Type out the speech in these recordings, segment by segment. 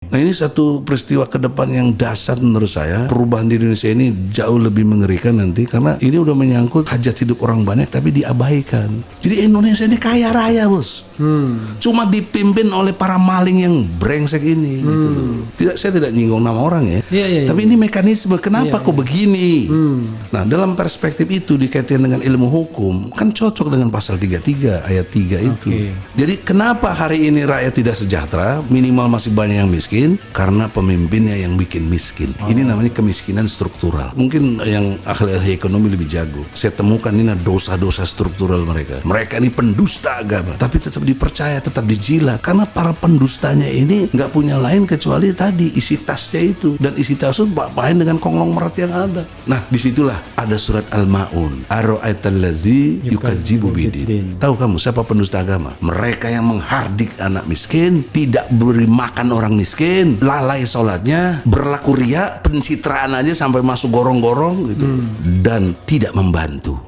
Nah, ini satu peristiwa ke depan yang dahsyat menurut saya. Perubahan di Indonesia ini jauh lebih mengerikan nanti, karena ini udah menyangkut hajat hidup orang banyak tapi diabaikan. Jadi Indonesia ini kaya raya, bos. Cuma dipimpin oleh para maling yang brengsek ini. Gitu loh. Saya tidak nyinggung nama orang ya. Tapi ini mekanisme kenapa kok begini. Nah, dalam perspektif itu dikaitkan dengan ilmu hukum kan cocok dengan pasal 33 ayat 3 itu. Jadi kenapa hari ini rakyat tidak sejahtera, minimal masih banyak yang miskin, karena pemimpinnya yang bikin miskin. Ini namanya kemiskinan struktural. Mungkin yang ahli ekonomi lebih jago. Saya temukan ini dosa-dosa struktural mereka. Mereka ini pendusta agama, tapi tetap dipercaya, tetap dijilat, karena para pendustanya ini nggak punya lain kecuali tadi isi tasnya itu, dan isi tas itu main dengan konglomerat yang ada. Nah, disitulah ada surat Al-Maun. Ara'aitallazi yukadzibu bidin. Tahu kamu siapa pendusta agama? Mereka yang menghardik anak miskin, tidak beri makan orang miskin, lalai sholatnya, berlaku ria, pencitraan aja sampai masuk gorong-gorong gitu, dan tidak membantu.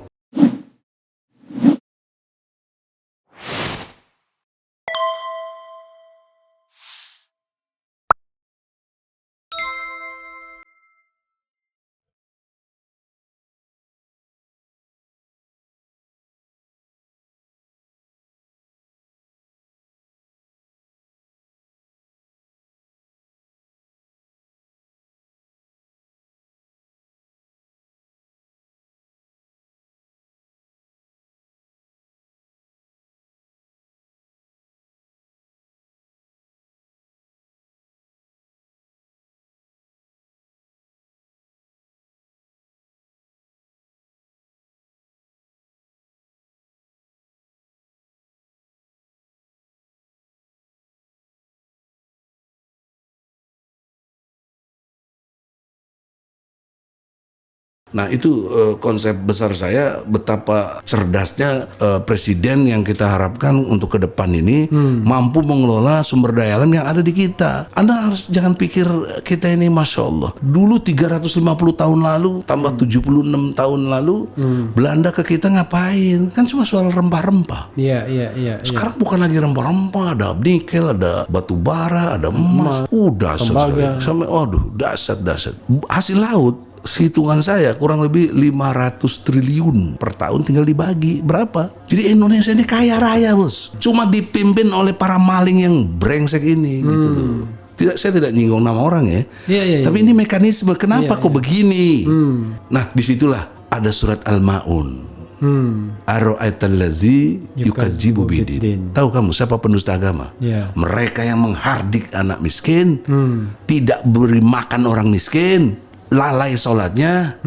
Nah, itu konsep besar saya, betapa cerdasnya presiden yang kita harapkan untuk ke depan ini mampu mengelola sumber daya alam yang ada di kita. Anda harus jangan pikir kita ini Masya Allah. Dulu 350 tahun lalu, tambah 76 tahun lalu, Belanda ke kita ngapain? Kan cuma soal rempah-rempah. Iya. Sekarang bukan lagi rempah-rempah, ada nikel, ada batu bara, ada emas. Dahsyat. Dahsyat. Hasil laut, hitungan saya kurang lebih 500 triliun per tahun, tinggal dibagi berapa. Jadi Indonesia ini kaya raya, bos. Cuma dipimpin oleh para maling yang brengsek ini gitu loh. Saya tidak nyinggung nama orang ya. Tapi ini mekanisme kenapa kok begini. Nah, disitulah ada surat Al-Maun. Ara'aitallazi yukadzibu bidin. Tahu kamu siapa pendusta agama? Mereka yang menghardik anak miskin, tidak beri makan orang miskin, lalai sholatnya,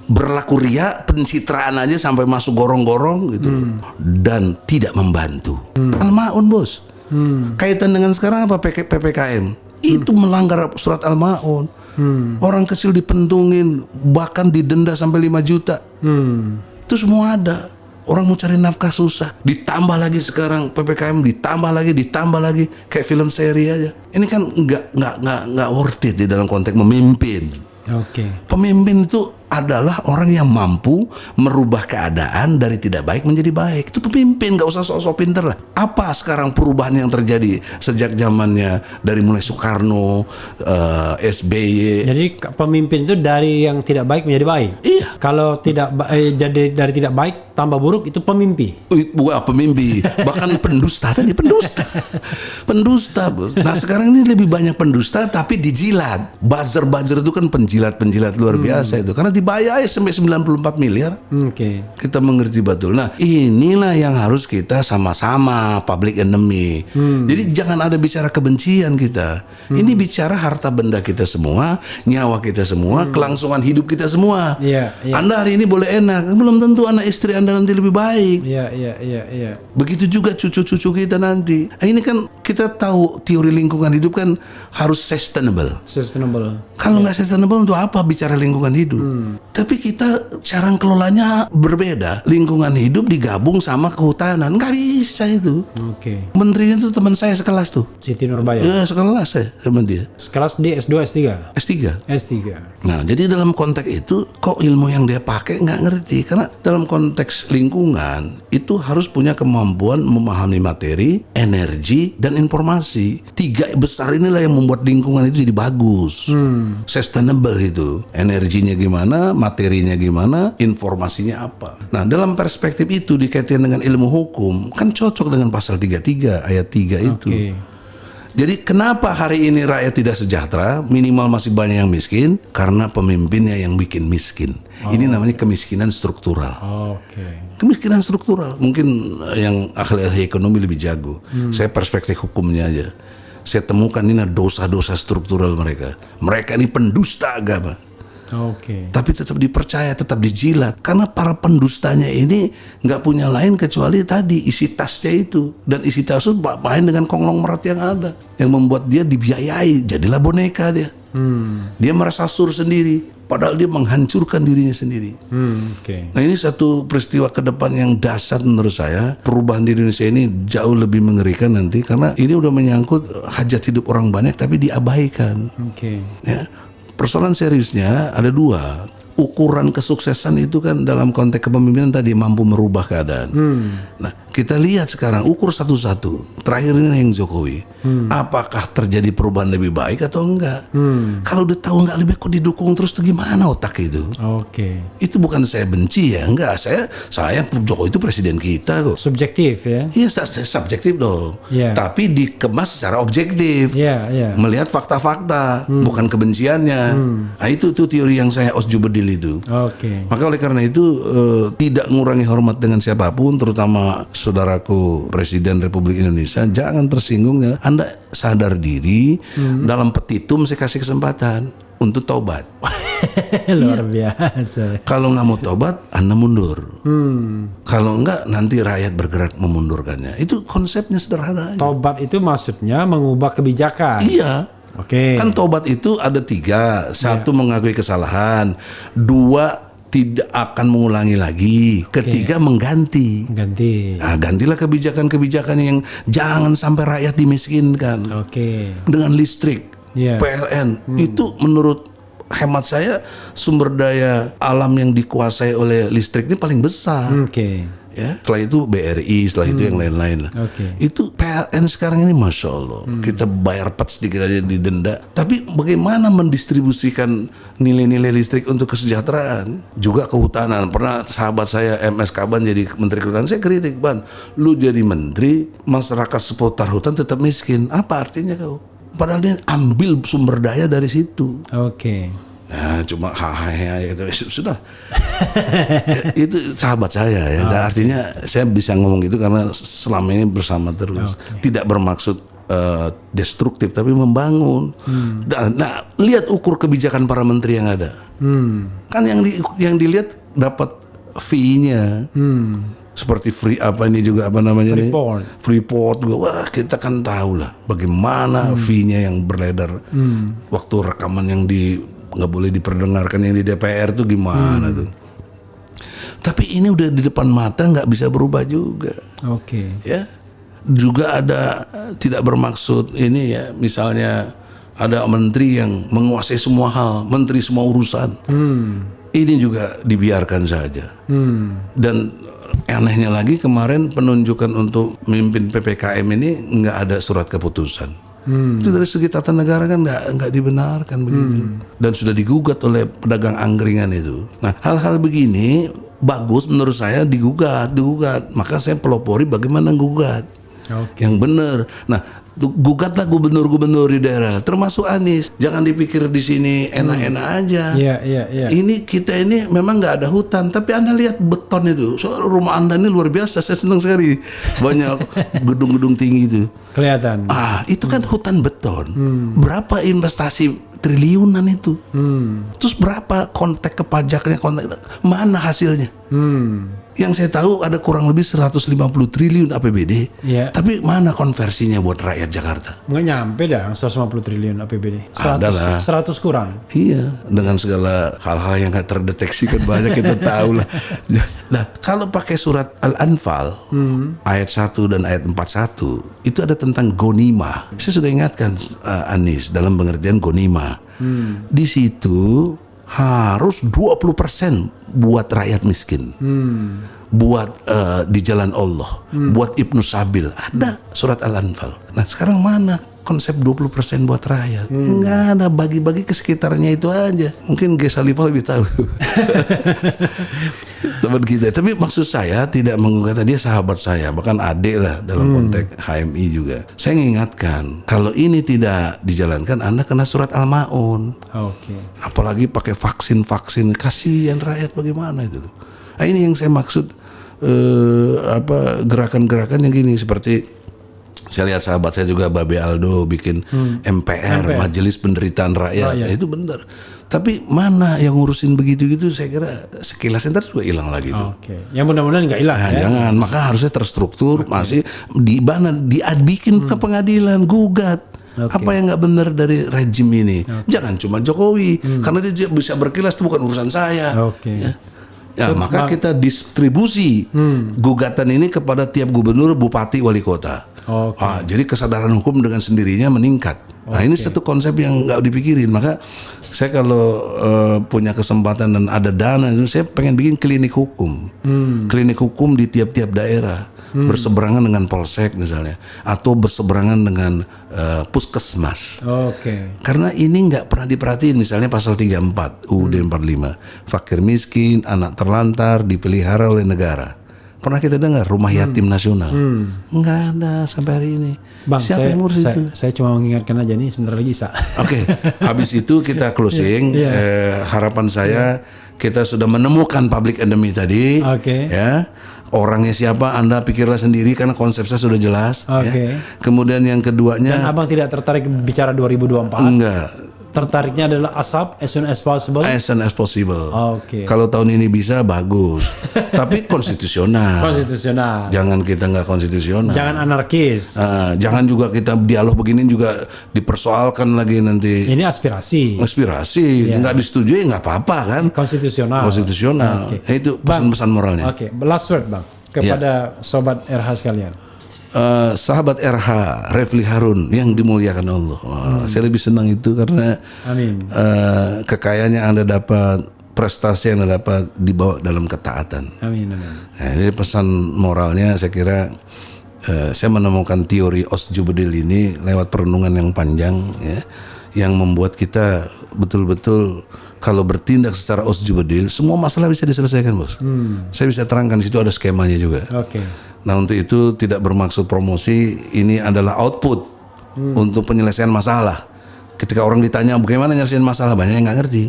berlaku ria, pencitraan aja sampai masuk gorong-gorong gitu, dan tidak membantu. Al-Maun, bos. Kaitan dengan sekarang apa? PPKM itu melanggar surat Al-Maun. Orang kecil dipentungin, bahkan didenda sampai 5 juta. Itu semua ada. Orang mau cari nafkah susah. Ditambah lagi sekarang PPKM, ditambah lagi kayak film seri aja. Ini kan nggak worth it di dalam konteks memimpin. Pemimpin itu adalah orang yang mampu merubah keadaan dari tidak baik menjadi baik. Itu pemimpin, nggak usah sok-sok pinter lah. Apa sekarang perubahan yang terjadi sejak zamannya dari mulai Soekarno, SBY. Jadi pemimpin itu dari yang tidak baik menjadi baik. Iya. Kalau tidak jadi dari tidak baik tambah buruk, itu pemimpi. Bukan pemimpi, bahkan pendusta tadi, pendusta. Nah, sekarang ini lebih banyak pendusta tapi dijilat. Buzzer itu kan penjilat luar biasa itu, karena dibayar sampai 94 miliar. Kita mengerti betul. Nah, inilah yang harus kita sama-sama public enemy. Jadi jangan ada bicara kebencian kita. Ini bicara harta benda kita semua, nyawa kita semua, kelangsungan hidup kita semua. Anda hari ini boleh enak, belum tentu anak istri Anda nanti lebih baik. Begitu juga cucu-cucu kita nanti. Ini kan kita tahu teori lingkungan hidup kan harus sustainable. Kalau nggak sustainable, untuk apa bicara lingkungan hidup? Tapi kita cara kelolanya berbeda. Lingkungan hidup digabung sama kehutanan, nggak bisa itu. Menterinya itu teman saya sekelas tuh, Siti Nurbaya. Sekelas saya sama dia. Sekelas di S2, S3. Nah, jadi dalam konteks itu kok ilmu yang dia pakai nggak ngerti, karena dalam konteks konteks lingkungan itu harus punya kemampuan memahami materi, energi, dan informasi. 3 besar inilah yang membuat lingkungan itu jadi bagus, sustainable itu. Energinya gimana, materinya gimana, informasinya apa. Nah, dalam perspektif itu dikaitkan dengan ilmu hukum, kan cocok dengan pasal 33 ayat 3 itu. Oke. Jadi kenapa hari ini rakyat tidak sejahtera, minimal masih banyak yang miskin? Karena pemimpinnya yang bikin miskin. Ini namanya kemiskinan struktural. Oke. Kemiskinan struktural, mungkin yang ahli ekonomi lebih jago. Saya perspektif hukumnya aja. Saya temukan ini dosa-dosa struktural mereka. Mereka ini pendusta agama. Oke. Tapi tetap dipercaya, tetap dijilat. Karena para pendustanya ini nggak punya lain kecuali tadi isi tasnya itu. Dan isi tas itu main dengan konglomerat yang ada. Yang membuat dia dibiayai, jadilah boneka dia. Dia merasa sur sendiri, padahal dia menghancurkan dirinya sendiri. Oke. Nah, ini satu peristiwa ke depan yang dahsyat menurut saya. Perubahan di Indonesia ini jauh lebih mengerikan nanti. Karena ini udah menyangkut hajat hidup orang banyak tapi diabaikan. Oke. Ya. Persoalan seriusnya ada 2. Ukuran kesuksesan itu kan dalam konteks kepemimpinan tadi mampu merubah keadaan. Nah, kita lihat sekarang ukur satu-satu. Terakhir ini yang Jokowi. Apakah terjadi perubahan lebih baik atau enggak? Kalau udah tahu enggak lebih kok didukung terus tuh gimana otak itu? Oke. Itu bukan saya benci ya, enggak. Saya Jokowi itu presiden kita kok. Subjektif ya. Iya, subjektif dong. Iya. Tapi dikemas secara objektif. Iya. Melihat fakta-fakta, bukan kebenciannya. Nah, itu teori yang saya osjubedil itu. Oke. Maka oleh karena itu tidak mengurangi hormat dengan siapapun, terutama saudaraku Presiden Republik Indonesia, jangan tersinggung ya. Anda sadar diri, dalam petitum saya kasih kesempatan untuk taubat. Luar biasa. Kalau nggak mau taubat, Anda mundur. Kalau enggak, nanti rakyat bergerak memundurkannya. Itu konsepnya sederhana aja. Tobat itu maksudnya mengubah kebijakan. Iya. Oke. Kan tobat itu ada 3. 1 mengakui kesalahan. 2 tidak akan mengulangi lagi. 3 mengganti. Ganti. Nah, gantilah kebijakan-kebijakan yang jangan sampai rakyat dimiskinkan. Oke. Dengan listrik, Iya. PLN, itu menurut hemat saya sumber daya alam yang dikuasai oleh listrik ini paling besar. Oke. Ya, setelah itu BRI, setelah itu yang lain-lain. Oke. Itu PLN sekarang ini Masya Allah. Kita bayar sedikit aja didenda. Tapi bagaimana mendistribusikan nilai-nilai listrik untuk kesejahteraan? Juga kehutanan. Pernah sahabat saya MS Kaban jadi Menteri Kehutanan, saya kritik, Ban, lu jadi menteri, masyarakat seputar hutan tetap miskin. Apa artinya kau? Padahal dia ambil sumber daya dari situ. Oke. Ya, cuma hahaha gitu. Sudah. Itu sahabat saya ya. Artinya saya bisa ngomong gitu karena selama ini bersama terus. Tidak bermaksud destruktif tapi membangun. Nah, lihat ukur kebijakan para menteri yang ada. Kan yang dilihat dapat fee-nya. Seperti free apa ini juga apa namanya nih? Freeport juga. Wah, kita kan tahu lah bagaimana fee-nya yang beredar. Waktu rekaman yang nggak boleh diperdengarkan yang di DPR tuh gimana tuh. Tapi ini udah di depan mata, nggak bisa berubah juga. Oke. Ya, juga ada tidak bermaksud ini ya, misalnya ada menteri yang menguasai semua hal, menteri semua urusan. Ini juga dibiarkan saja. Dan anehnya lagi kemarin penunjukan untuk memimpin PPKM ini nggak ada surat keputusan. Itu dari segi tata negara kan nggak dibenarkan begitu, dan sudah digugat oleh pedagang angkringan itu. Nah, hal-hal begini bagus menurut saya digugat. Maka saya pelopori bagaimana gugat yang benar. Nah, gugatlah gubernur-gubernur di daerah, termasuk Anies. Jangan dipikir di sini enak-enak aja. Iya. Ini kita ini memang nggak ada hutan, tapi Anda lihat beton itu. So, rumah Anda ini luar biasa. Saya senang sekali. Banyak gedung-gedung tinggi itu. Kelihatan. Itu kan hutan beton. Berapa investasi triliunan itu? Terus berapa kontek kepajaknya? Mana hasilnya? Yang saya tahu ada kurang lebih 150 triliun APBD. Iya. Tapi mana konversinya buat rakyat Jakarta? Nggak nyampe dah 150 triliun APBD. 100, Adalah. 100 kurang. Iya, dengan segala hal-hal yang nggak terdeteksi kan banyak kita tahu lah. Nah, kalau pakai surat Al-Anfal ayat 1 dan ayat 41 itu ada tentang gonima. Saya sudah ingatkan Anies dalam pengertian gonima. Di situ harus 20% buat rakyat miskin. buat di jalan Allah, buat Ibnu Sabil, ada surat Al-Anfal. Nah sekarang mana konsep 20% buat rakyat? Nggak ada, bagi-bagi ke sekitarnya itu aja. Mungkin Ges Salifah lebih tahu. Teman kita. Tapi maksud saya tidak menggugah, dia sahabat saya, bahkan adik lah dalam konteks HMI juga. Saya mengingatkan, kalau ini tidak dijalankan, Anda kena surat Al-Maun. Oke. Apalagi pakai vaksin-vaksin, kasihan rakyat bagaimana itu. Nah, ini yang saya maksud, gerakan-gerakan yang gini, seperti saya lihat sahabat saya juga Babe Aldo bikin MPR, Majelis Penderitaan Rakyat. Ya, itu benar. Tapi mana yang ngurusin begitu-gitu, saya kira sekilas ntar juga hilang lagi. Oke. Yang mudah-mudahan nggak hilang. Nah, jangan, maka harusnya terstruktur, masih bikin ke pengadilan, gugat. Apa yang nggak benar dari rejim ini? Jangan cuma Jokowi, karena dia bisa berkilas, itu bukan urusan saya. Ya, maka kita distribusi gugatan ini kepada tiap gubernur, bupati, wali kota. Jadi kesadaran hukum dengan sendirinya meningkat. Nah, ini satu konsep yang nggak dipikirin. Maka saya kalau punya kesempatan dan ada dana, saya pengen bikin klinik hukum. Klinik hukum di tiap-tiap daerah. Berseberangan dengan polsek misalnya, atau berseberangan dengan puskesmas. Karena ini nggak pernah diperhatiin, misalnya pasal 34 UUD 45, fakir miskin, anak terlantar dipelihara oleh negara. Pernah kita dengar rumah yatim nasional? Nggak ada sampai hari ini. Bang, siapa yang ngurus itu? Saya cuma mengingatkan aja nih, sebentar lagi Isa. Oke, habis itu kita closing. Harapan saya kita sudah menemukan public enemy tadi. Ya. Orangnya siapa Anda pikirlah sendiri, karena konsep saya sudah jelas. Ya. Kemudian yang keduanya. Dan Abang tidak tertarik bicara 2024? Enggak. Tertariknya adalah ASAP, as soon as possible. As soon as possible. Kalau tahun ini bisa bagus, tapi konstitusional. Konstitusional. Jangan kita nggak konstitusional. Jangan anarkis. Jangan juga kita dialog begini juga dipersoalkan lagi nanti. Ini aspirasi. Aspirasi, nggak disetujui nggak apa-apa kan? Konstitusional. Konstitusional. Itu pesan-pesan moralnya. Last word Bang kepada sobat RH sekalian. Sahabat RH Refli Harun yang dimuliakan Allah. Saya lebih senang itu karena kekayaan yang Anda dapat, prestasi yang Anda dapat dibawa dalam ketaatan. Amin. Nah, ini pesan moralnya, saya kira saya menemukan teori Osjubedil ini lewat perenungan yang panjang, ya, yang membuat kita betul-betul kalau bertindak secara Osjubedil, semua masalah bisa diselesaikan, Bos. Saya bisa terangkan, di situ ada skemanya juga. Nah, untuk itu tidak bermaksud promosi, ini adalah output untuk penyelesaian masalah. Ketika orang ditanya bagaimana nyelesain masalah, banyak yang nggak ngerti.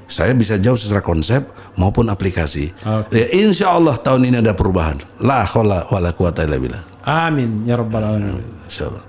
Saya bisa jawab secara konsep maupun aplikasi. Ya, insya Allah tahun ini ada perubahan. La haula wala quwata illa billah. Amin ya rabbal alamin. Insya Allah.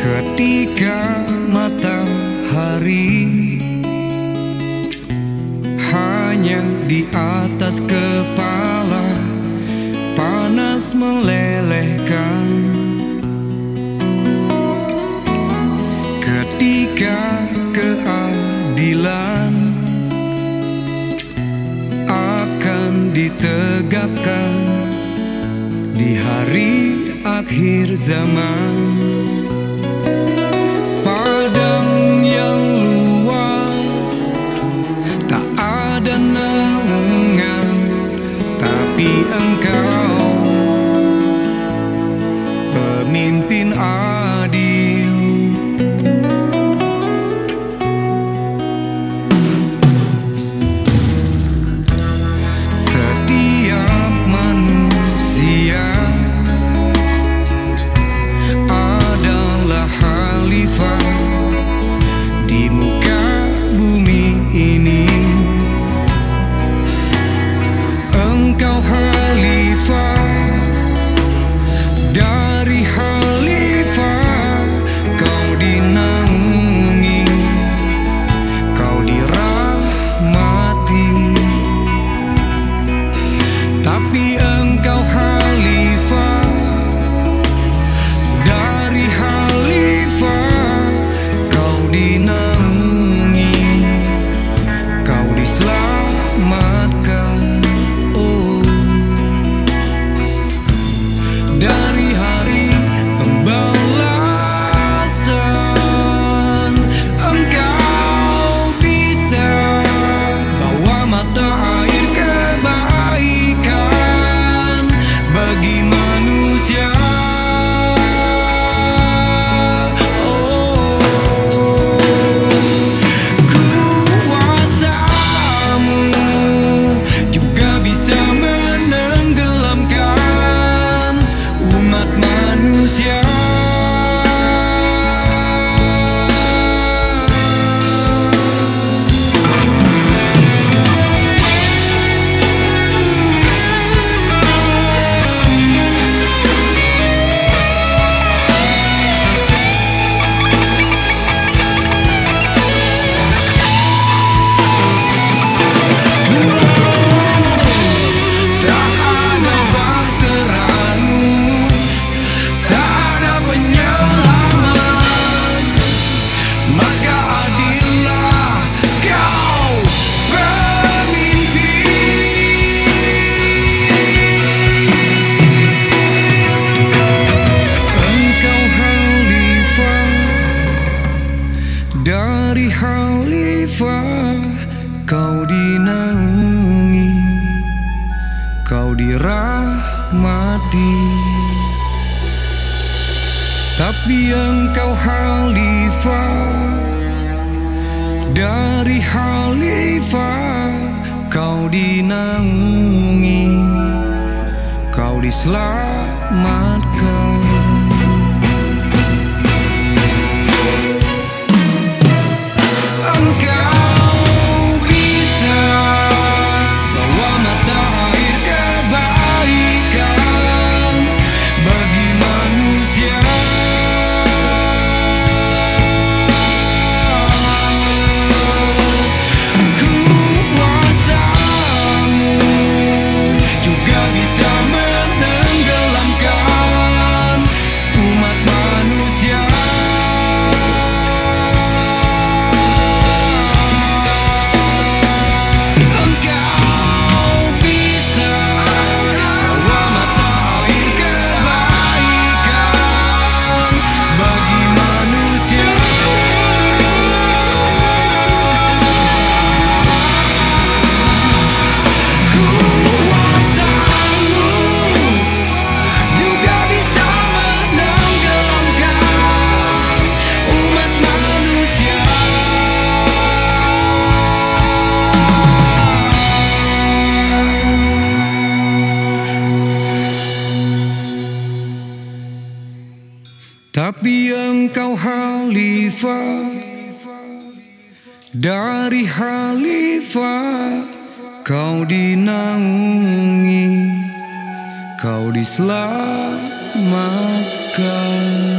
Ketika matahari hanya di atas kepala, panas melelehkan. Ketika keadilan akan ditegakkan di hari akhir zaman. Padang yang luas, tak ada naungan, tapi Engkau pemimpin adil. Setiap manusia ada khalifah, kau dinaungi, kau dirahmati. Tapi engkau khalifah, dari khalifah kau dinaungi, kau diselamatkan. Engkau bisa bawa mata air kebaikan bagi manusia. Kuasamu juga bisa menenggelamkan umat manusia. Engkau bisa bawa mata air kebaikan bagi manusia. Kuasamu juga bisa menenggelamkan umat manusia. Tapi engkau khalifah, dari khalifah kau dinaungi, kau diselamatkan.